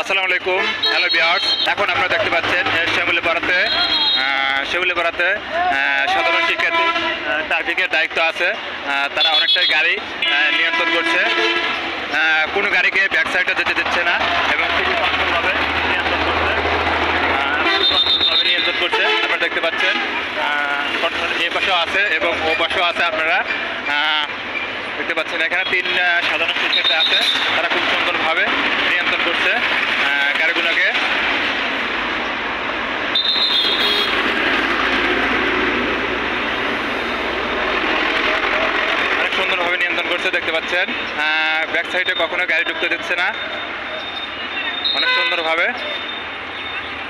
আসসালামু আলাইকুম, hello viewers. এখন আপনারা দেখতে পাচ্ছেন শিমুলিপাড়াতে সাধারণ শিক্ষার্থী ট্রাফিকের দায়িত্ব আছে। তারা অনেকটাই গাড়ি নিয়ন্ত্রণ করছে, কোনো গাড়িকে ব্যাক সাইডে যেতে দিচ্ছে না এবং খুবই কন্ট্রোলভাবে নিয়ন্ত্রণ করছে। আপনারা দেখতে পাচ্ছেন এ পাশেও আছে এবং ও পাশেও আছে। আপনারা দেখতে পাচ্ছেন এখানে 3 সাধারণ শিক্ষার্থী আছে, তারা খুব সুন্দরভাবে নিয়ন্ত্রণ করছে গাড়িগুলোকে। অনেক সুন্দরভাবে নিয়ন্ত্রণ করছে, দেখতে পাচ্ছেন ব্যাক সাইডে কখনো গাড়ি ঢুকতে দিচ্ছে না। অনেক সুন্দরভাবে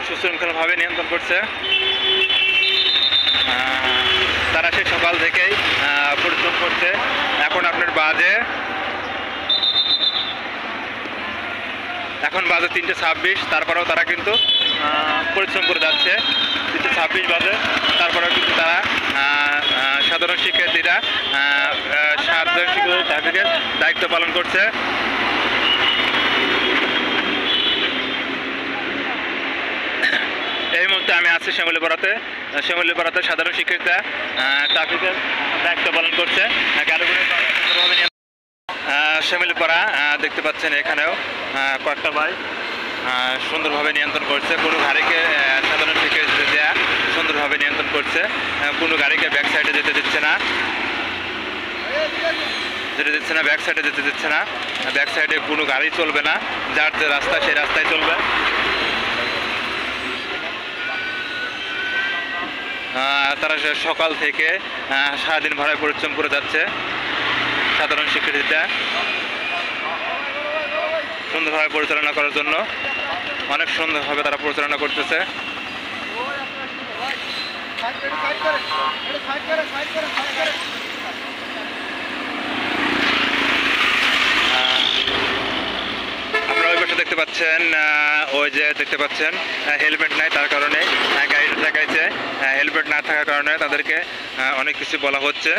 সুশৃঙ্খলভাবে নিয়ন্ত্রণ করছে। তারা সেই সকাল থেকেই পরিশ্রম করছে। এখন আপনার বাজে 3:26, তারপরেও তারা কিন্তু পরিশ্রম করে যাচ্ছে। 3:26 বাজে, তারপরেও কিন্তু তারা সাধারণ শিক্ষার্থীরা ট্রাফিকের দায়িত্ব পালন করছে। এই মুহূর্তে আমি আছি শিমুলিপাড়াতে সাধারণ শিক্ষার্থীরা ট্রাফিকের দায়িত্ব পালন করছে। শিমুলিপাড়া দেখতে পাচ্ছেন এখানেও কয়েকটা ভাই সুন্দরভাবে নিয়ন্ত্রণ করছে। কোনো গাড়িকে সাধারণ শিক্ষার্থীরা সুন্দরভাবে নিয়ন্ত্রণ করছে, কোনো গাড়িকে ব্যাক সাইডে যেতে দিচ্ছে না, ব্যাক সাইডে যেতে দিচ্ছে না। ব্যাক সাইডে কোনো গাড়ি চলবে না, যার যে রাস্তা সেই রাস্তায় চলবে। তারা সকাল থেকে সারাদিন ভরায় পরিশ্রম করে যাচ্ছে। সাধারণ শিক্ষার্থীরা সুন্দরভাবে পরিচালনা করার জন্য অনেক সুন্দরভাবে তারা পরিচালনা করতেছে। আপনারা ওই পাশে দেখতে পাচ্ছেন, ওই যে দেখতে পাচ্ছেন হেলমেট নাই, তার কারণে গাড়িটা দেখাইছে। হেলমেট না থাকার কারণে তাদেরকে অনেক কিছু বলা হচ্ছে।